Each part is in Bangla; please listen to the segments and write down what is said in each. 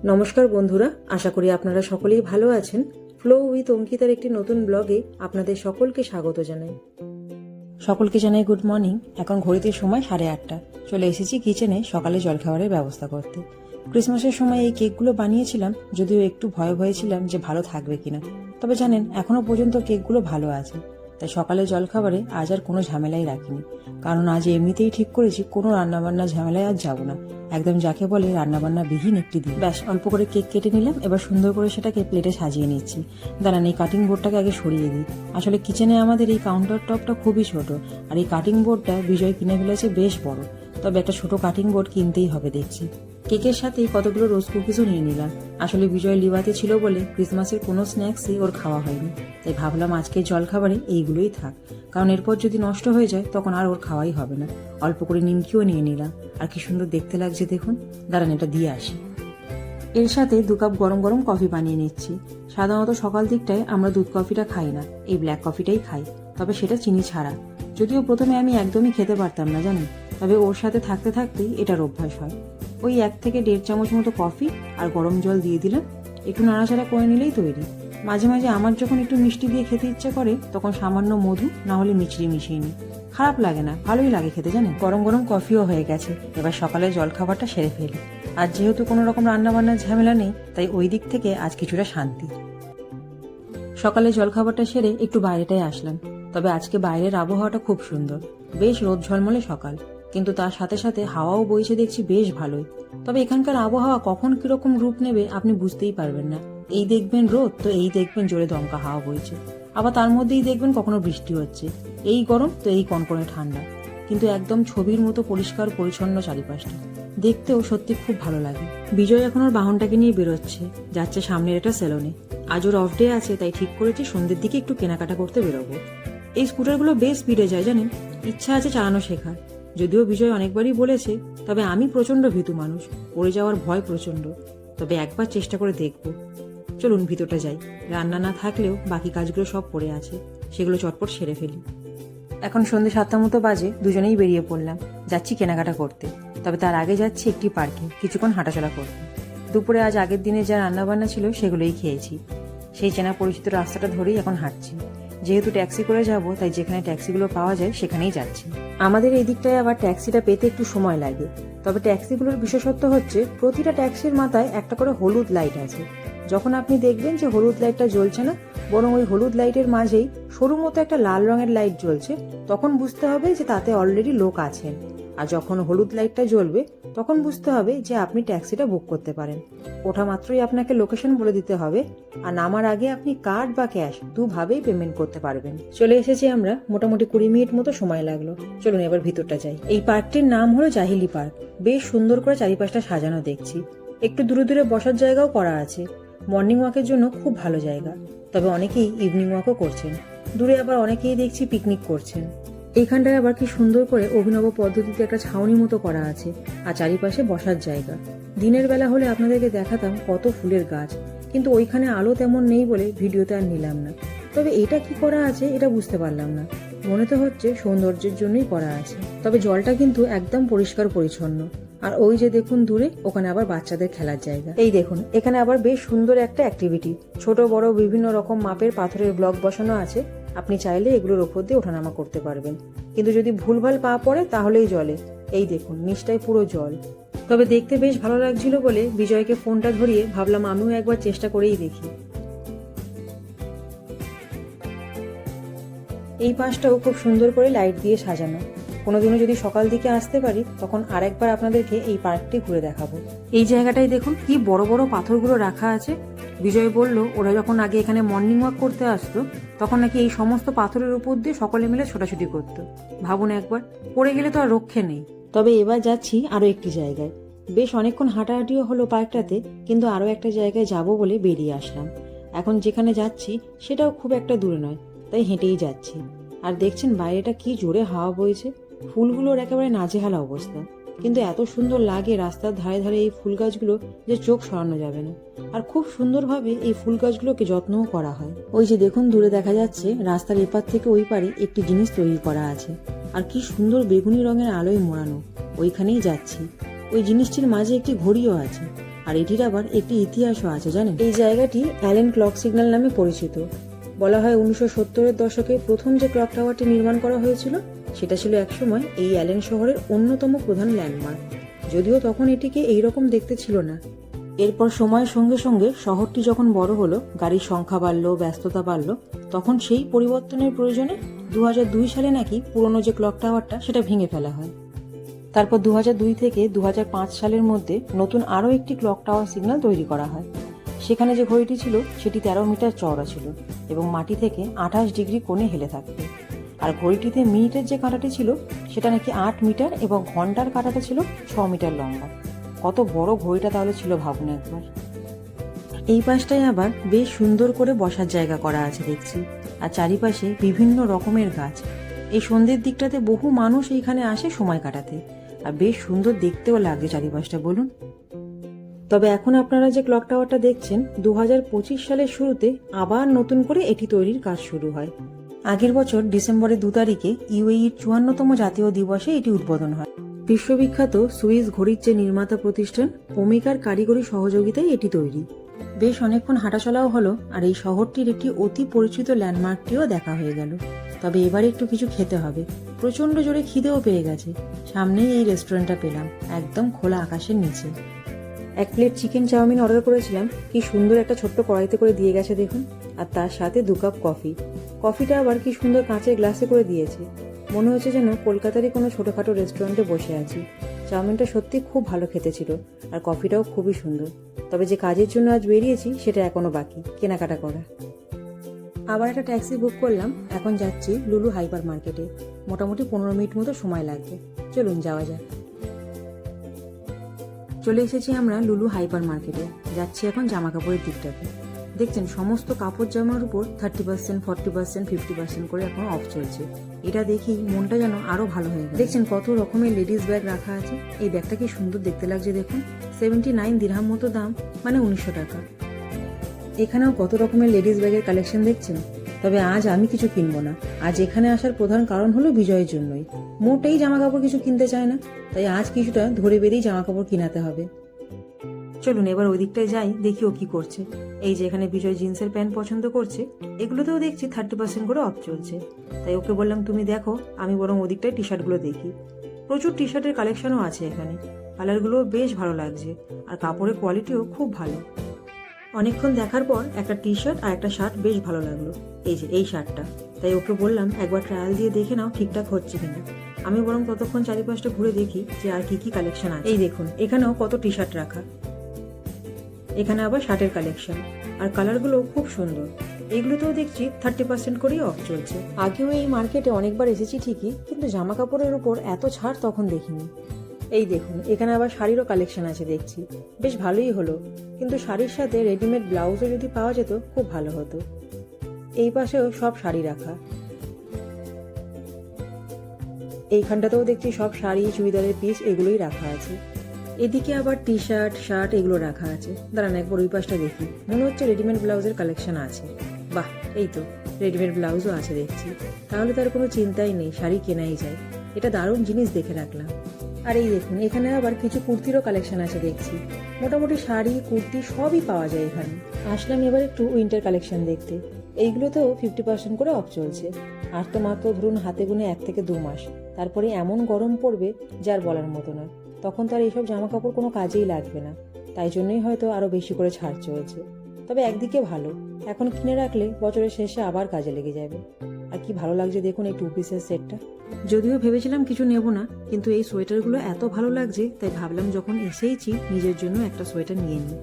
নমস্কার বন্ধুরা, আশা করি আপনারা সকলেই ভালো আছেন। ফ্লো উইথ অঙ্কিতার একটি নতুন ব্লগে আপনাদের সকলকে স্বাগত জানাই। সকলকে জানাই গুড মর্নিং। এখন ঘড়িতে সময় 8:30। চলে এসেছি কিচেনে সকালে জলখাবারের ব্যবস্থা করতে। ক্রিসমাসের সময় এই কেকগুলো বানিয়েছিলাম, যদিও একটু ভয়ে ভয়ে ছিলাম যে ভালো থাকবে কিনা। তবে জানেন, এখনো পর্যন্ত কেকগুলো ভালো আছে। তাই সকালে জলখাবারে আজ আর কোনো ঝামেলাই রাখিনি, কারণ আজ এমনিতেই ঠিক করেছি কোনো রান্নাবান্না ঝামেলায় আজ যাবো না। একদম যাকে বলে রান্নাবান্না বিহীন একটি দিন। ব্যাস অল্প করে কেক কেটে নিলাম, এবার সুন্দর করে সেটাকে প্লেটে সাজিয়ে নিচ্ছি। দাঁড়ান, এই কাটিং বোর্ডটাকে আগে সরিয়ে দিই। আসলে কিচেনে আমাদের এই কাউন্টার টপটা খুবই ছোট, আর এই কাটিং বোর্ডটা বিজয় কিনে ফেলেছে বেশ বড়। তবে একটা ছোট কাটিং বোর্ড কিনতেই হবে দেখছি। কেকের সাথেই কতগুলো রোজ কুকিজও নিয়ে নিলাম। আসলে বিজয় লিভাতে ছিল বলে ক্রিসমাসের কোনো স্ন্যাক্সই ওর খাওয়া হয়নি, তাই ভাবলাম আজকের জলখাবারে এইগুলোই থাক, কারণ এরপর যদি নষ্ট হয়ে যায় তখন আর ওর খাওয়াই হবে না। অল্প করে নিমকিও নিয়ে নিলাম, আর কি সুন্দর দেখতে লাগছে দেখুন। দাঁড়ান, এটা দিয়ে আসি। এর সাথে 2 কাপ গরম গরম কফি বানিয়ে নিচ্ছি। সাধারণত সকাল দিকটায় আমরা দুধ কফিটা খাই না, এই ব্ল্যাক কফিটাই খাই, তবে সেটা চিনি ছাড়া। যদিও প্রথমে আমি একদমই খেতে পারতাম না জানেন, তবে ওর সাথে থাকতে থাকতেই এটার অভ্যাস হয়। ওই 1 থেকে 1.5 চামচ মতো কফি আর গরম জল দিয়ে দিলাম, একটু নাড়াচাড়া করে নিলেই তৈরি। মাঝে মাঝে আমার যখন একটু মিষ্টি দিয়ে খেতে ইচ্ছা করে তখন সামান্য মধু না হলে মিছরি মিশিয়ে নিই। খারাপ লাগে না, ভালোই লাগে খেতে জানেন। গরম গরম কফিও হয়ে গেছে, এবার সকালে জলখাবারটা সেরে ফেলি। আর যেহেতু কোনো রকম রান্নাবান্নার ঝামেলা নেই, তাই ওই দিক থেকে আজ কিছুটা শান্তি। সকালে জলখাবারটা সেরে একটু বাইরেটায় আসলাম। তবে আজকে বাইরের আবহাওয়াটা খুব সুন্দর, বেশ রোদ ঝলমলে সকাল, কিন্তু তার সাথে সাথে হাওয়াও বইছে দেখছি বেশ ভালোই। তবে এখানকার আবহাওয়া কখন কিরকম রূপ নেবে আপনি বুঝতেই পারবেন না। এই দেখবেন রোদ, তো এই দেখবেন জোরে দমকা হাওয়া বইছে, আবার তার মধ্যেই দেখবেন কখনো বৃষ্টি হচ্ছে। এই গরম তো এই কনকনে ঠান্ডা, কিন্তু একদম ছবির মতো পরিষ্কার পরিচ্ছন্ন চারিপাশটা, দেখতেও সত্যি খুব ভালো লাগে। বিজয় এখন ওর বাহনটাকে নিয়ে বেরোচ্ছে, যাচ্ছে সামনের একটা সেলুনে। আজ ওর অফ ডে আছে, তাই ঠিক করেছি সন্ধ্যের দিকে একটু কেনাকাটা করতে বেরোবো। এই স্কুটারগুলো বেশ স্পিডে যায় জানেন, ইচ্ছা আছে চালানো শেখার। যদিও বিজয় অনেকবারই বলেছে, তবে আমি প্রচন্ড ভীতু মানুষ, পড়ে যাওয়ার ভয় প্রচন্ড। তবে একবার চেষ্টা করে দেখব। চলুন ভিতরটা যাই। রান্না না থাকলেও বাকি কাজগুলো সব পড়ে আছে, সেগুলো চটপট সেরে ফেলি। এখন সন্ধ্যে 7টা মতো বাজে, দুজনেই বেরিয়ে পড়লাম, যাচ্ছি কেনাকাটা করতে। তবে তার আগে যাচ্ছি একটি পার্কে কিছুক্ষণ হাঁটাচলা করতে। দুপুরে আজ আগের দিনে যা রান্নাবান্না ছিল সেগুলোই খেয়েছি। সেই চেনা পরিচিত রাস্তাটা ধরেই এখন হাঁটছি। যেহেতু ট্যাক্সি করে যাব, তাই যেখানে ট্যাক্সিগুলো পাওয়া যায় সেখানেই যাচ্ছি। আমাদের এই দিকটায় আবার ট্যাক্সিটা পেতে একটু সময় লাগে, তবে ট্যাক্সিগুলোর বিশেষত্ব হচ্ছে প্রতিটা ট্যাক্সির মাথায় একটা করে হলুদ লাইট আছে। যখন আপনি দেখবেন যে হলুদ লাইটটা জ্বলছে না, বরং ওই হলুদ লাইটের মাঝেই সরু মতো একটা লাল রঙের লাইট জ্বলছে, তখন বুঝতে হবে যে তাতে অলরেডি লোক আছেন। আর যখন হলুদ লাইটটা জ্বলবে তখন বুঝতে হবে যে আপনি ট্যাক্সিটা বুক করতে পারেন। ওঠা মাত্রই আপনাকে লোকেশন বলে দিতে হবে, আর নামার আগে আপনি কার্ড বা ক্যাশ দুভাবেই পেমেন্ট করতে পারবেন। চলে এসেছি আমরা, মোটামুটি 20 মিনিট মতো সময় লাগলো। চলুন এবার ভিতরটা যাই। এই পার্কটির নাম হলো জাহিলি পার্ক। বেশ সুন্দর করে চারিপাশটা সাজানো দেখছি। একটু দূরে দূরে বসার জায়গাও করা আছে। মর্নিং ওয়াকের জন্য খুব ভালো জায়গা, তবে অনেকেই ইভিনিং ওয়াকও করছেন। দূরে আবার অনেকেই দেখছি পিকনিক করছেন। এইখানটায় আবার কি সুন্দর করে অভিনব পদ্ধতিতে একটা ছাউনি মতো করা আছে, আর চারিপাশে বসার জায়গা। দিনের বেলা হলে আপনাদেরকে দেখাতাম কত ফুলের গাছ, কিন্তু ওইখানে আলো তেমন নেই বলে ভিডিওতে আর নিলাম না। তবে এটা কি করা আছে এটা বুঝতে পারলাম না, মনে তো হচ্ছে সৌন্দর্যের জন্যই করা আছে। তবে জলটা কিন্তু একদম পরিষ্কার পরিচ্ছন্ন। আর ওই যে দেখুন দূরে, ওখানে আবার বাচ্চাদের খেলার জায়গা। এই দেখুন, এখানে আবার বেশ সুন্দর একটা অ্যাক্টিভিটি, ছোট বড় বিভিন্ন রকম মাপের পাথরের ব্লক বসানো আছে। আপনি চাইলে এগুলোর ওপর দিয়ে ওঠানামা করতে পারবেন, কিন্তু যদি ভুলভাল পা পড়ে তাহলেই জলে। এই দেখুন নিচটাই পুরো জল। তবে দেখতে বেশ ভালো লাগছিল বলে বিজয়কে ফোনটা ধরিয়ে ভাবলাম আমিও একবার চেষ্টা করেই দেখি। এই পাশটাও খুব সুন্দর করে লাইট দিয়ে সাজানো। কোনোদিনও যদি সকাল দিকে আসতে পারি তখন আরেকবার আপনাদেরকে এই পার্কটি ঘুরে দেখাবো। এই জায়গাটাই দেখুন কি বড় বড় পাথরগুলো রাখা আছে। বিজয় বলল ওরা যখন আগে এখানে মর্নিং ওয়াক করতে আসতো তখন নাকি এই সমস্ত পাথরের উপর দিয়ে সকলে মিলে ছোটাছুটি করতো। ভাবুন একবার, পড়ে গেলে তো আর রক্ষে নেই। তবে এবার যাচ্ছি আরো একটি জায়গায়। বেশ অনেকক্ষণ হাঁটাহাঁটিও হলো পার্কটাতে, কিন্তু আরো একটা জায়গায় যাব বলে বেরিয়ে আসলাম। এখন যেখানে যাচ্ছি সেটাও খুব একটা দূরে নয়, তাই হেঁটেই যাচ্ছি। আর দেখছেন বাইরেটা কি জোরে হাওয়া বইছে। ফুলগুলোর একেবারে নাজেহাল অবস্থা, কিন্তু এত সুন্দর লাগে রাস্তার ধারে ধারে এই ফুল গাছগুলো যে চোখ সরানো যাবে না। আর খুব সুন্দরভাবে এই ফুল গাছগুলোকে যত্নও করা হয়। ওই যে দেখুন দূরে দেখা যাচ্ছে রাস্তার এপার থেকে ওই পারে একটি জিনিস তৈরি করা আছে, আর কি সুন্দর বেগুনি রঙের আলোয় মোড়ানো। ওইখানেই যাচ্ছি। ওই জিনিসটির মাঝে একটি ঘড়িও আছে। আর এটির আবার একটি ইতিহাসও আছে জানেন। এই জায়গাটি অ্যালেন ক্লক সিগন্যাল নামে পরিচিত। বলা হয় 1970-এর দশকে প্রথম যে ক্লক টাওয়ারটি নির্মাণ করা হয়েছিল সেটা ছিল একসময় এই অ্যালেন শহরের অন্যতম প্রধান ল্যান্ডমার্ক, যদিও তখন এটিকে এইরকম দেখতে ছিল না। এরপর সময়ের সঙ্গে সঙ্গে শহরটি যখন বড় হলো, গাড়ির সংখ্যা বাড়লো, ব্যস্ততা বাড়লো, তখন সেই পরিবর্তনের প্রয়োজনে 2002 সালে নাকি পুরনো যে ক্লক টাওয়ারটা সেটা ভেঙে ফেলা হয়। তারপর 2002 থেকে 2005 সালের মধ্যে নতুন আরও একটি ক্লক টাওয়ার সিগন্যাল তৈরি করা হয়। সেখানে যে ঘড়িটি ছিল সেটি 13 মিটার চওড়া ছিল এবং মাটি থেকে 28 ডিগ্রি কোণে হেলে থাকবে। আর ঘড়িটিতে মিনিটের যে কাঁটাটি ছিল সেটা নাকি 8 মিটার এবং ঘন্টার কাঁটাটা ছিল 6 মিটার লম্বা। কত বড় ঘড়িটা তাহলে ছিল ভাবুন একবার। এই পাশটায় আবার বেশ সুন্দর করে বসার জায়গা করা আছে দেখছি, আর চারিপাশে বিভিন্ন রকমের গাছ। এই সন্ধ্যের দিকটাতে বহু মানুষ এইখানে আসে সময় কাটাতে, আর বেশ সুন্দর দেখতেও লাগছে চারিপাশটা বলুন। তবে এখন আপনারা যে ক্লক টাওয়ারটা দেখছেন 2025 সালের শুরুতে আবার নতুন করে এটি তৈরির কাজ শুরু হয়। আগের বছর ডিসেম্বরের 2 তারিখে ইউএইর 54তম জাতীয় দিবসে এটি উদ্বোধন হয়। বিশ্ববিখ্যাত সুইস ঘড়ির যে নির্মাতা প্রতিষ্ঠান ওমিকার কারিগরি সহযোগিতায় এটি তৈরি। বেশ অনেকক্ষণ হাঁটাচলাও হলো, আর এই শহরটির একটি অতি পরিচিত ল্যান্ডমার্কটিও দেখা হয়ে গেল। তবে এবার একটু কিছু খেতে হবে, প্রচন্ড জোরে খিদেও পেয়ে গেছে। সামনেই এই রেস্টুরেন্টটা পেলাম, একদম খোলা আকাশের নিচে। 1 প্লেট চিকেন চাউমিন অর্ডার করেছিলাম, কি সুন্দর একটা ছোট্ট কড়াইতে করে দিয়ে গেছে দেখুন, আর তার সাথে 2 কাপ কফি। কফিটা আবার কি সুন্দর কাঁচের গ্লাসে করে দিয়েছে, মনে হচ্ছে যেন কলকাতারই কোনো ছোটোখাটো রেস্টুরেন্টে বসে আছি। চাউমিনটা সত্যি খুব ভালো খেতে ছিল, আর কফিটাও খুবই সুন্দর। তবে যে কাজের জন্য আজ বেরিয়েছি সেটা এখনো বাকি, কেনাকাটা করা। আবার একটা ট্যাক্সি বুক করলাম, এখন যাচ্ছি লুলু হাইপার মার্কেটে। মোটামুটি 15 মিনিট মতো সময় লাগবে, চলুন যাওয়া যাক। চলে এসেছি আমরা লুলু হাইপার মার্কেটে, যাচ্ছি এখন জামা কাপড়ের দিকটাতে। দেখছেন সমস্ত কাপড় জামার উপর 30%, 40%, 50% করে এখন অফ চলছে। এটা দেখি মনটা যেন আরো ভালো হয়ে গেল। দেখছেন কত রকমের লেডিস ব্যাগ রাখা আছে। এই ব্যাগটা কি সুন্দর দেখতে লাগছে দেখুন, 79 দিরহাম মতো দাম, মানে 1900 টাকা। এখানেও কত রকমের লেডিস ব্যাগের কালেকশন দেখছেন। তবে আজ আমি কিছু কিনবো না, আজ এখানে আসার প্রধান কারণ হলো বিজয়ের জন্যই। মোটেই জামা কাপড় কিছু কিনতে চায় না, তাই আজ কিছুটা ধরে বেরিয়ে জামা কাপড় কিনাতে হবে। চলুন এবার ওই দিকটায় যাই, দেখি ও কি করছে। এই যে এখানে বিজয় জিন্সের প্যান্ট পছন্দ করছে, এগুলোতেও দেখছি 30% করে অফ চলছে। তাই ওকে বললাম তুমি দেখো, আমি বরং ওদিকটায় টি শার্টগুলো দেখি। প্রচুর টি শার্টের কালেকশনও আছে এখানে, কালারগুলোও বেশ ভালো লাগছে, আর কাপড়ের কোয়ালিটিও খুব ভালো। অনেকক্ষণ দেখার পর একটা টি শার্ট আর একটা শার্ট বেশ ভালো লাগলো, এই যে এই শার্টটা। তাই ওকে বললাম একবার ট্রায়াল দিয়ে দেখে নাও ঠিকঠাক হচ্ছে কিনা। আমি বরং ততক্ষণ চারিপাশটা ঘুরে দেখি যে আর কি কি কালেকশন আছে। এই দেখুন এখানেও কত টি শার্ট রাখা, এখানে আবার শার্টের কালেকশন, আর কালারগুলো খুব সুন্দর। এইগুলোতেও দেখছি 30% করেই অফ চলছে। আগেও এই মার্কেটে অনেকবার এসেছি ঠিকই, কিন্তু জামা কাপড়ের উপর এত ছাড় তখন দেখিনি। এই দেখুন এখানে আবার শাড়িরও কালেকশন আছে দেখছি, বেশ ভালোই হলো। কিন্তু শাড়ির সাথে রেডিমেড ব্লাউজও যদি পাওয়া যেত খুব ভালো হতো। এই পাশেও সব শাড়ি রাখা, এইখানটাতেও দেখছি সব শাড়ি, চুড়িদারের পিস এগুলোই রাখা আছে। এদিকে আবার টি শার্ট, শার্ট এগুলো রাখা আছে। দাঁড়ান একবার ওই পাশটা দেখি, মনে হচ্ছে রেডিমেড ব্লাউজের কালেকশন আছে। বাহ, এই তো রেডিমেড ব্লাউজও আছে দেখছি, তাহলে তার কোনো চিন্তাই নেই, শাড়ি কেনাই যায়। এটা দারুণ জিনিস দেখে রাখলাম। আর এই দেখুন এখানে আবার কিছু কুর্তিরও কালেকশন আছে দেখছি, মোটামুটি শাড়ি কুর্তি সবই পাওয়া যায় এখানে। আসলাম এবার একটু উইন্টার কালেকশন দেখতে, এইগুলোতেও 50% করে অফ চলছে। আর তো মাত্র ধরুন হাতে গুনে 1 থেকে 2 মাস, তারপরে এমন গরম পড়বে যার বলার মতো না। তখন তার এইসব জামা কাপড় কোনো কাজেই লাগবে না, তাই জন্যই হয়তো আরো বেশি করে ছাড় চলছে। তবে একদিকে ভালো, এখন কিনে রাখলে বছরের শেষে আবার কাজে লেগে যাবে। আর কি ভালো লাগছে দেখুন এই 2 পিসের সেটটা। যদিও ভেবেছিলাম কিছু নেব না, কিন্তু এই সোয়েটারগুলো এত ভালো লাগছে তাই ভাবলাম যখন এসেইছি নিজের জন্য একটা সোয়েটার নিয়ে নিই।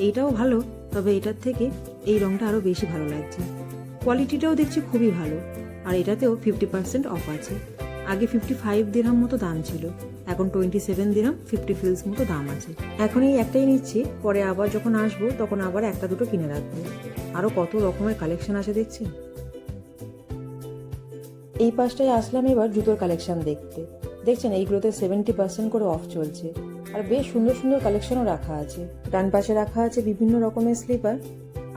এইটাও ভালো, তবে এটার থেকে এই রংটা আরো বেশি ভালো লাগছে। কোয়ালিটিটাও দেখছি খুবই ভালো, আর এটাতেও 50% অফ আছে। আগে 55 দিরহাম মতো দাম ছিল, এখন 27 দিরহাম 50 ফিলস মতো দাম আছে। এখন এই একটাই নিচ্ছি, পরে আবার যখন আসবো তখন আবার একটা দুটো কিনে রাখবো। আরো কত রকমের কালেকশন আছে দেখছি। এই পাশটায় আসলাম এবার জুতোর কালেকশন দেখতে। দেখছেন এইগুলোতে 70% করে অফ চলছে, আর বেশ সুন্দর সুন্দর কালেকশনও রাখা আছে। ডান পাশে রাখা আছে বিভিন্ন রকমের স্লিপার,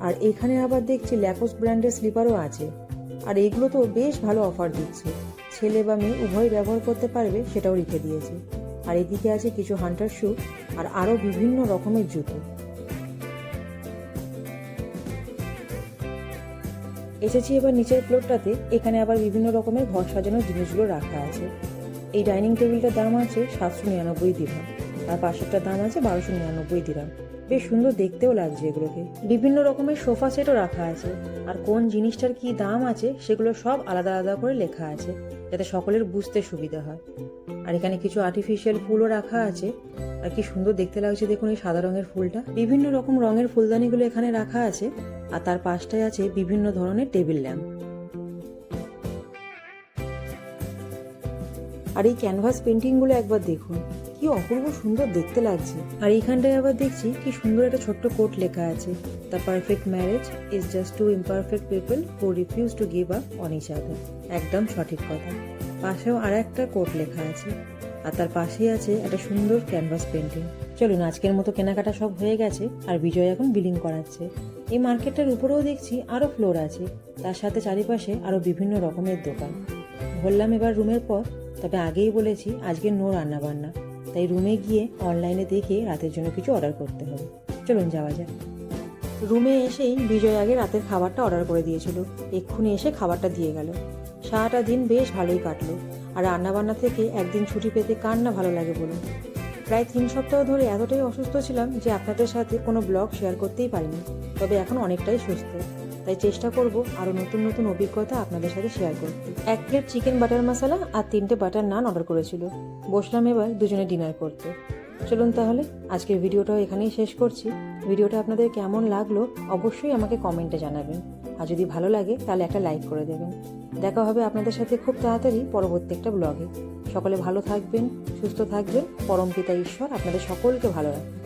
আর এখানে আবার দেখছি ল্যাকোস ব্র্যান্ডের স্লিপারও আছে। আর এইগুলো তো বেশ ভালো অফার দিচ্ছে, ছেলে বা মেয়ে উভয় ব্যবহার করতে পারবে সেটাও লিখে দিয়েছে। আর এদিকে আছে কিছু হান্টার শু আর আরও বিভিন্ন রকমের জুতো। এসেছি এবার নিচের ফ্লোরটাতে। এখানে আবার বিভিন্ন রকমের ঘর সাজানোর জিনিসগুলো রাখা আছে। এই ডাইনিং টেবিলটার দাম আছে 799 দিরহাম, আর পাশেরটার দাম আছে 1299 দিরহাম। বেশ সুন্দর দেখতেও লাগছে এগুলোকে। বিভিন্ন রকমের সোফা সেটও রাখা আছে, আর কোন জিনিসটার কি দাম আছে সেগুলো সব আলাদা আলাদা করে লেখা আছে, যাতে সকলের বুঝতে সুবিধা হয়। আর এখানে কিছু আর্টিফিশিয়াল ফুলও রাখা আছে, আর কি সুন্দর দেখতে লাগছে দেখুন এই সাদা রঙের ফুলটা। বিভিন্ন রকম রঙের ফুলদানিগুলো এখানে রাখা আছে, আর তার পাশটায় আছে বিভিন্ন ধরনের টেবিল ল্যাম্প। আর এই ক্যানভাস পেন্টিংগুলো একবার দেখুন, কি অপূর্ব সুন্দর দেখতে লাগছে। আর এইখানটায় আবার দেখছি কি সুন্দর একটা ছোট্ট কোট লেখা আছে, the perfect marriage is just two imperfect people who refuse to give up on each other. একদম সঠিক কথা। পাশেও আর একটা কোট লেখা আছে, আর তার পাশেই আছে একটা সুন্দর ক্যানভাস পেন্টিং। চলুন, আজকের মতো কেনাকাটা সব হয়ে গেছে, আর বিজয় এখন বিলিং করাচ্ছে। এই মার্কেটটার উপরেও দেখছি আরও ফ্লোর আছে, তার সাথে চারিপাশে আরও বিভিন্ন রকমের দোকান। বললাম এবার রুমের পর, তবে আগেই বলেছি আজকে নো রান্না বান্না, তাই রুমে গিয়ে অনলাইনে দেখে রাতের জন্য কিছু অর্ডার করতে হবে। চলুন যাওয়া যাক। রুমে এসেই বিজয় আগে রাতের খাবারটা অর্ডার করে দিয়েছিল, এক্ষুনি এসে খাবারটা দিয়ে গেল। সারাটা দিন বেশ ভালোই কাটলো, আর রান্নাবান্না থেকে একদিন ছুটি পেতে কার না ভালো লাগে বলুন। প্রায় 3 সপ্তাহ ধরে এতটাই অসুস্থ ছিলাম যে আপনাদের সাথে কোনো ব্লগ শেয়ার করতেই পারিনি, তবে এখন অনেকটাই সুস্থ, তাই চেষ্টা করব আরও নতুন নতুন অভিজ্ঞতা আপনাদের সাথে শেয়ার করতে। 1 প্লেট চিকেন বাটার মশলা আর 3টে বাটার নান অর্ডার করেছিল। বসলাম এবার দুজনে ডিনার করতে। চলুন তাহলে আজকের ভিডিওটাও এখানেই শেষ করছি। ভিডিওটা আপনাদের কেমন লাগলো অবশ্যই আমাকে কমেন্টে জানাবেন, আর যদি ভালো লাগে তাহলে একটা লাইক করে দেবেন। দেখা হবে আপনাদের সাথে খুব তাড়াতাড়ি পরবর্তী একটা ব্লগে। সকলে ভালো থাকবেন, সুস্থ থাকবেন। পরমপিতা ঈশ্বর আপনাদের সকলকে ভালো রাখবেন।